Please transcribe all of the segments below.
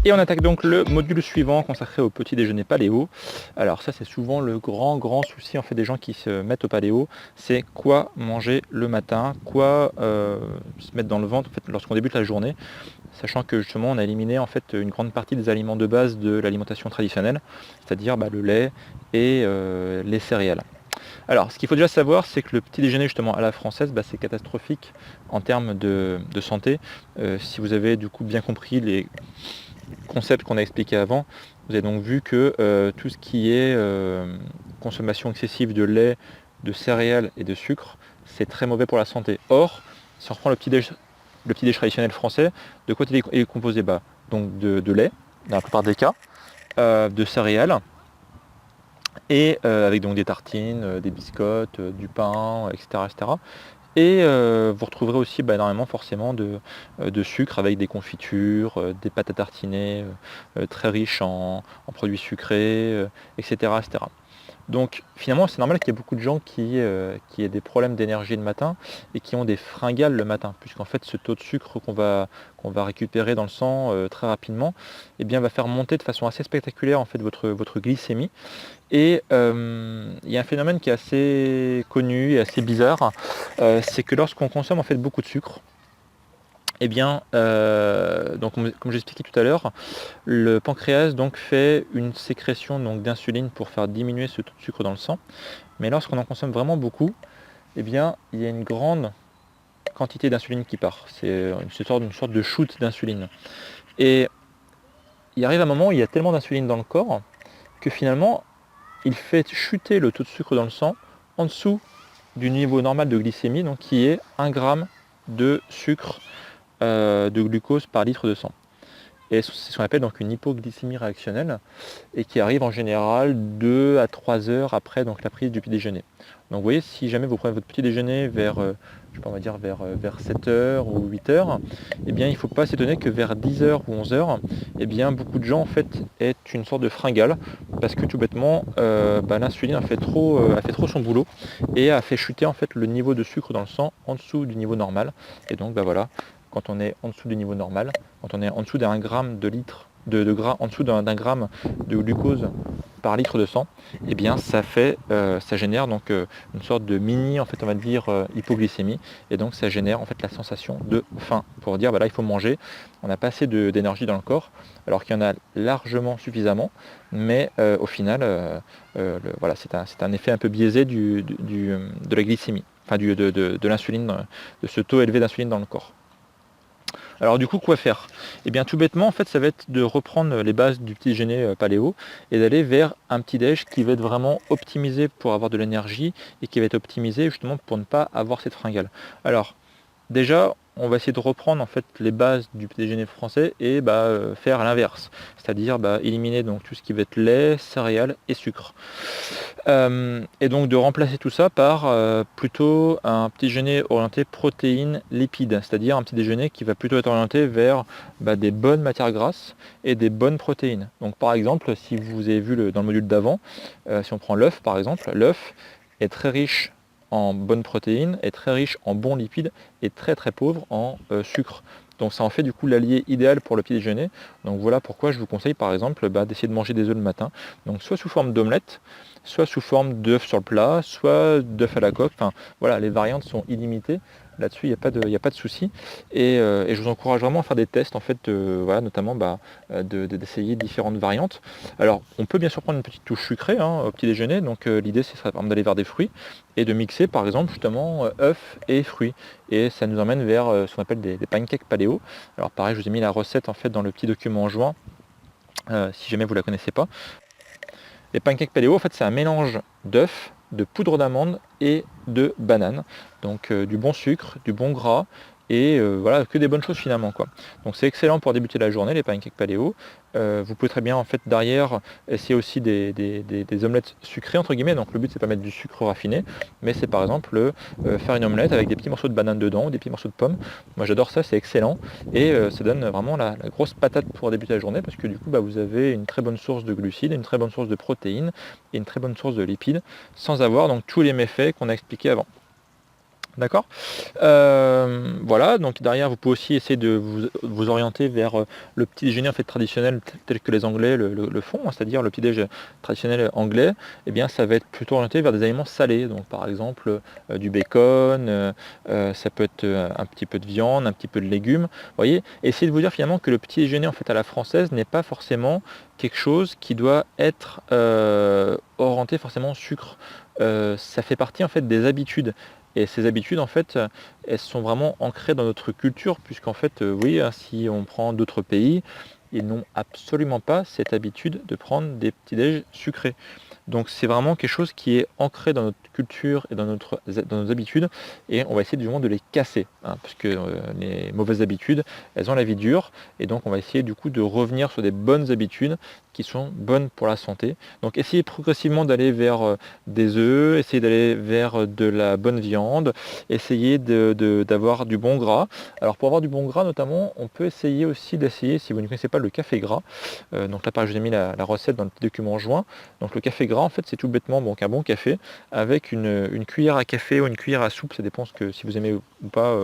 Et on attaque donc le module suivant consacré au petit déjeuner paléo. Alors ça c'est souvent le grand souci en fait des gens qui se mettent au paléo, c'est quoi manger le matin, quoi se mettre dans le ventre en fait, lorsqu'on débute la journée, sachant que justement on a éliminé en fait une grande partie des aliments de base de l'alimentation traditionnelle, c'est-à-dire le lait et les céréales. Alors, ce qu'il faut déjà savoir, c'est que le petit déjeuner justement à la française, c'est catastrophique en termes de santé. Si vous avez du coup bien compris les concepts qu'on a expliqués avant, vous avez donc vu que tout ce qui est consommation excessive de lait, de céréales et de sucre, c'est très mauvais pour la santé. Or, si on reprend le petit déj traditionnel français, de quoi il est composé? Donc de lait, dans la plupart des cas, de céréales, et avec donc des tartines, des biscottes, du pain, etc. etc. Et vous retrouverez aussi énormément forcément de sucre avec des confitures, des pâtes à tartiner très riches en produits sucrés, etc., etc. Donc finalement c'est normal qu'il y ait beaucoup de gens qui aient des problèmes d'énergie le matin et qui ont des fringales le matin, puisqu'en fait ce taux de sucre qu'on va récupérer dans le sang très rapidement va faire monter de façon assez spectaculaire en fait votre glycémie. Et il y a un phénomène qui est assez connu et assez bizarre, c'est que lorsqu'on consomme en fait beaucoup de sucre, donc comme j'expliquais tout à l'heure, le pancréas donc fait une sécrétion donc d'insuline pour faire diminuer ce taux de sucre dans le sang. Mais lorsqu'on en consomme vraiment beaucoup, il y a une grande quantité d'insuline qui part. C'est une sorte de shoot d'insuline. Et il arrive un moment où il y a tellement d'insuline dans le corps que finalement, il fait chuter le taux de sucre dans le sang en dessous du niveau normal de glycémie, donc qui est 1 gramme de sucre de glucose par litre de sang. Et c'est ce qu'on appelle donc une hypoglycémie réactionnelle et qui arrive en général 2 à 3 heures après donc, la prise du petit déjeuner. Donc vous voyez, si jamais vous prenez votre petit déjeuner vers, vers 7 heures ou 8 heures, il ne faut pas s'étonner que vers 10 heures ou 11 heures, beaucoup de gens en fait aient une sorte de fringale parce que tout bêtement, l'insuline a fait trop son boulot et a fait chuter en fait le niveau de sucre dans le sang en dessous du niveau normal. Et donc voilà, quand on est en dessous du niveau normal, quand on est en dessous d'un gramme de litre, en dessous d'un gramme de glucose par litre de sang, ça génère donc une sorte de mini, en fait, on va dire hypoglycémie, et donc ça génère en fait la sensation de faim pour dire là il faut manger. On n'a pas assez d'énergie dans le corps, alors qu'il y en a largement suffisamment, mais au final, c'est un effet un peu biaisé de la glycémie, enfin de l'insuline, de ce taux élevé d'insuline dans le corps. Alors du coup, quoi faire? Tout bêtement, en fait, ça va être de reprendre les bases du petit déjeuner paléo et d'aller vers un petit déj qui va être vraiment optimisé pour avoir de l'énergie et qui va être optimisé justement pour ne pas avoir cette fringale. Alors, déjà, on va essayer de reprendre en fait les bases du petit déjeuner français et faire l'inverse, c'est-à-dire éliminer donc tout ce qui va être lait, céréales et sucre. Et donc de remplacer tout ça par plutôt un petit déjeuner orienté protéines, lipides, c'est-à-dire un petit déjeuner qui va plutôt être orienté vers des bonnes matières grasses et des bonnes protéines. Donc par exemple, si vous avez vu dans le module d'avant, si on prend l'œuf par exemple, l'œuf est très riche en bonnes protéines, est très riche en bons lipides et très très pauvre en sucre. Donc ça en fait du coup l'allié idéal pour le petit déjeuner. Donc voilà pourquoi je vous conseille par exemple d'essayer de manger des œufs le matin. Donc soit sous forme d'omelette, soit sous forme d'œufs sur le plat, soit d'œufs à la coque. Enfin voilà, les variantes sont illimitées. Là-dessus, il n'y a pas de souci. Et je vous encourage vraiment à faire des tests, en fait, notamment d'essayer différentes variantes. Alors, on peut bien sûr prendre une petite touche sucrée au petit déjeuner. Donc l'idée, ce serait d'aller vers des fruits et de mixer, par exemple, justement, œufs et fruits. Et ça nous emmène vers ce qu'on appelle des pancakes paléo. Alors pareil, je vous ai mis la recette en fait dans le petit document joint, si jamais vous ne la connaissez pas. Les pancakes paléo, en fait, c'est un mélange d'œufs, de poudre d'amande et de banane. Donc du bon sucre, du bon gras et voilà, que des bonnes choses finalement quoi. Donc c'est excellent pour débuter la journée les pancakes paléo. Vous pouvez très bien en fait derrière essayer aussi des omelettes sucrées entre guillemets. Donc le but c'est pas mettre du sucre raffiné, mais c'est par exemple faire une omelette avec des petits morceaux de banane dedans ou des petits morceaux de pommes. Moi j'adore ça, c'est excellent et ça donne vraiment la grosse patate pour débuter la journée parce que du coup vous avez une très bonne source de glucides, une très bonne source de protéines et une très bonne source de lipides sans avoir donc tous les méfaits qu'on a expliqués avant. D'accord. Voilà, donc derrière, vous pouvez aussi essayer de vous orienter vers le petit déjeuner en fait, traditionnel tel que les Anglais le font, hein, c'est-à-dire le petit déjeuner traditionnel anglais, eh bien, ça va être plutôt orienté vers des aliments salés. Donc par exemple du bacon, ça peut être un petit peu de viande, un petit peu de légumes. Vous voyez, essayez de vous dire finalement que le petit déjeuner en fait, à la française n'est pas forcément quelque chose qui doit être orienté forcément sucre. Ça fait partie en fait des habitudes. Et ces habitudes, en fait, elles sont vraiment ancrées dans notre culture, puisqu'en fait, oui, hein, si on prend d'autres pays, ils n'ont absolument pas cette habitude de prendre des petits-déj sucrés. Donc c'est vraiment quelque chose qui est ancré dans notre culture et dans nos habitudes, et on va essayer du moins de les casser, hein, parce que les mauvaises habitudes, elles ont la vie dure, et donc on va essayer du coup de revenir sur des bonnes habitudes qui sont bonnes pour la santé. Donc essayez progressivement d'aller vers des œufs, essayez d'aller vers de la bonne viande, essayez d'avoir du bon gras. Alors pour avoir du bon gras notamment, on peut essayer aussi d'essayer, si vous ne connaissez pas le café gras, donc là pareil je vous ai mis la recette dans le petit document joint. Donc le café gras en fait c'est tout bêtement donc un bon café avec une cuillère à café ou une cuillère à soupe, ça dépend si vous aimez ou pas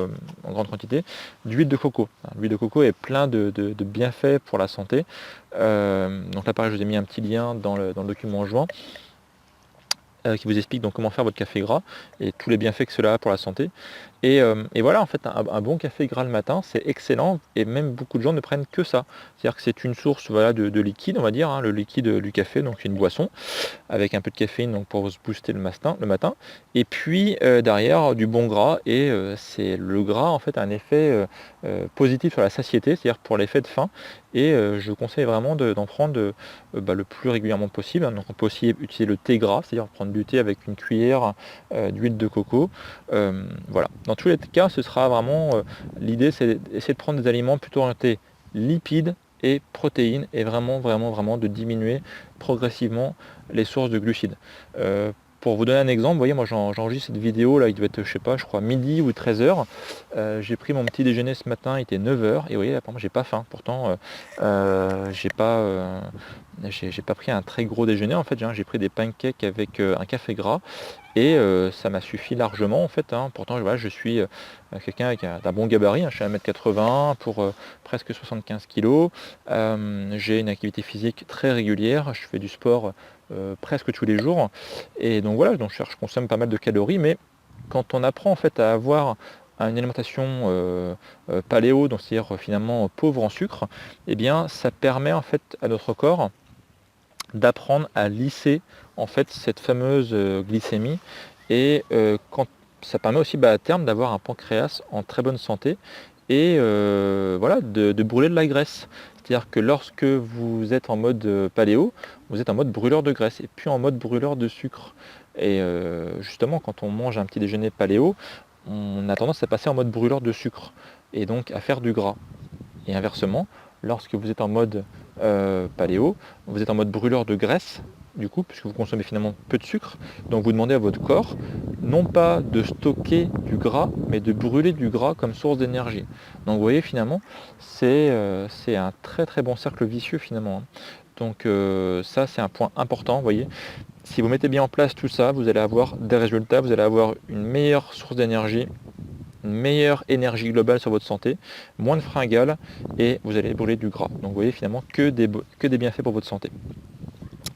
en grande quantité, d'huile de coco. L'huile de coco est plein de bienfaits pour la santé. Donc là pareil je vous ai mis un petit lien dans le document joint. Qui vous explique donc comment faire votre café gras et tous les bienfaits que cela a pour la santé. Et voilà, en fait, un bon café gras le matin, c'est excellent, et même beaucoup de gens ne prennent que ça. C'est-à-dire que c'est une source voilà, de liquide, on va dire, hein, le liquide du café, donc une boisson, avec un peu de caféine donc pour se booster le matin. Et puis derrière, du bon gras, et c'est le gras, en fait, a un effet positif sur la satiété, c'est-à-dire pour l'effet de faim. Et je conseille vraiment d'en prendre le plus régulièrement possible. Donc on peut aussi utiliser le thé gras, c'est-à-dire prendre du thé avec une cuillère d'huile de coco. Voilà. Dans tous les cas, ce sera vraiment l'idée, c'est d'essayer de prendre des aliments plutôt orientés lipides et protéines, et vraiment de diminuer progressivement les sources de glucides. Pour vous donner un exemple, vous voyez, moi j'enregistre cette vidéo là, il doit être, je sais pas, je crois midi ou 13h. J'ai pris mon petit déjeuner ce matin, il était 9h, et vous voyez, apparemment j'ai pas faim. Pourtant, j'ai pas pris un très gros déjeuner en fait, hein. J'ai pris des pancakes avec un café gras, et ça m'a suffi largement en fait, hein. Pourtant voilà, je suis quelqu'un avec d'un bon gabarit, hein. Je suis à 1m80 pour presque 75 kg. J'ai une activité physique très régulière, je fais du sport presque tous les jours, et donc voilà, donc je consomme pas mal de calories, mais quand on apprend en fait à avoir une alimentation paléo, donc c'est-à-dire finalement pauvre en sucre, eh bien ça permet en fait à notre corps d'apprendre à lisser en fait cette fameuse glycémie, et quand ça permet aussi à terme d'avoir un pancréas en très bonne santé, et voilà, de brûler de la graisse. C'est-à-dire que lorsque vous êtes en mode paléo, vous êtes en mode brûleur de graisse et puis en mode brûleur de sucre. Et justement, quand on mange un petit déjeuner paléo, on a tendance à passer en mode brûleur de sucre et donc à faire du gras. Et inversement, lorsque vous êtes en mode paléo, vous êtes en mode brûleur de graisse, du coup, puisque vous consommez finalement peu de sucre. Donc vous demandez à votre corps, non pas de stocker du gras, mais de brûler du gras comme source d'énergie. Donc vous voyez, finalement, c'est un très très bon cercle vicieux finalement, hein. Donc ça, c'est un point important, vous voyez. Si vous mettez bien en place tout ça, vous allez avoir des résultats, vous allez avoir une meilleure source d'énergie, une meilleure énergie globale sur votre santé, moins de fringales, et vous allez brûler du gras. Donc vous voyez finalement que des bienfaits pour votre santé.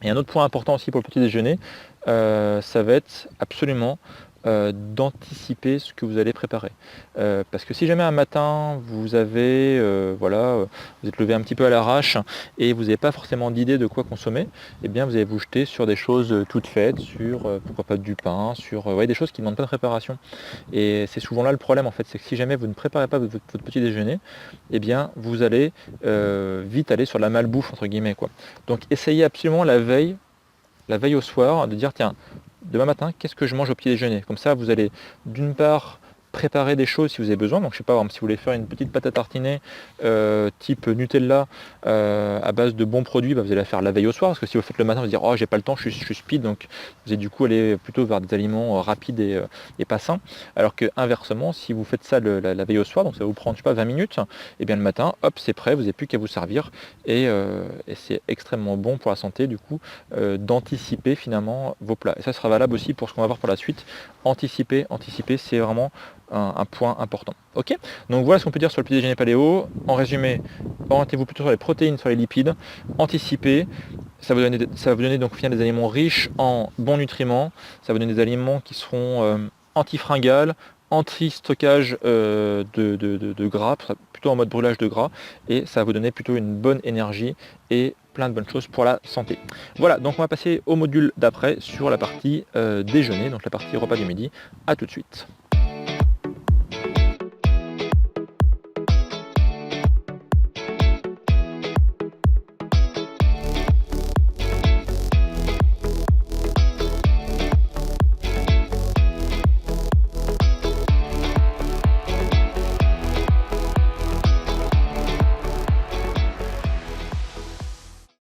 Et un autre point important aussi pour le petit déjeuner, ça va être absolument d'anticiper ce que vous allez préparer. Parce que si jamais un matin vous avez, vous êtes levé un petit peu à l'arrache et vous n'avez pas forcément d'idée de quoi consommer, eh bien vous allez vous jeter sur des choses toutes faites, sur pourquoi pas du pain, sur des choses qui ne demandent pas de préparation. Et c'est souvent là le problème en fait, c'est que si jamais vous ne préparez pas votre petit déjeuner, eh bien vous allez vite aller sur la malbouffe entre guillemets, quoi. Donc essayez absolument la veille au soir, de dire tiens, demain matin, qu'est-ce que je mange au petit déjeuner? Comme ça, vous allez d'une part préparer des choses si vous avez besoin. Donc je sais pas, par exemple, si vous voulez faire une petite pâte à tartiner type Nutella à base de bons produits, vous allez la faire la veille au soir, parce que si vous faites le matin, vous allez dire oh j'ai pas le temps, je suis speed, donc vous allez du coup aller plutôt vers des aliments rapides et pas sains. Alors que inversement, si vous faites ça la veille au soir, donc ça vous prend je sais pas 20 minutes, et bien le matin, hop, c'est prêt, vous n'avez plus qu'à vous servir et c'est extrêmement bon pour la santé du coup d'anticiper finalement vos plats. Et ça sera valable aussi pour ce qu'on va voir pour la suite. Anticiper, c'est vraiment un point important. Ok, donc voilà ce qu'on peut dire sur le petit déjeuner paléo. En résumé, orientez-vous plutôt sur les protéines, sur les lipides, anticipez. Ça va vous donner donc au final des aliments riches en bons nutriments. Ça va vous donner des aliments qui seront anti-fringales, anti-stockage de gras, plutôt en mode brûlage de gras, et ça va vous donner plutôt une bonne énergie et plein de bonnes choses pour la santé. Voilà, donc on va passer au module d'après sur la partie déjeuner, donc la partie repas du midi. À tout de suite.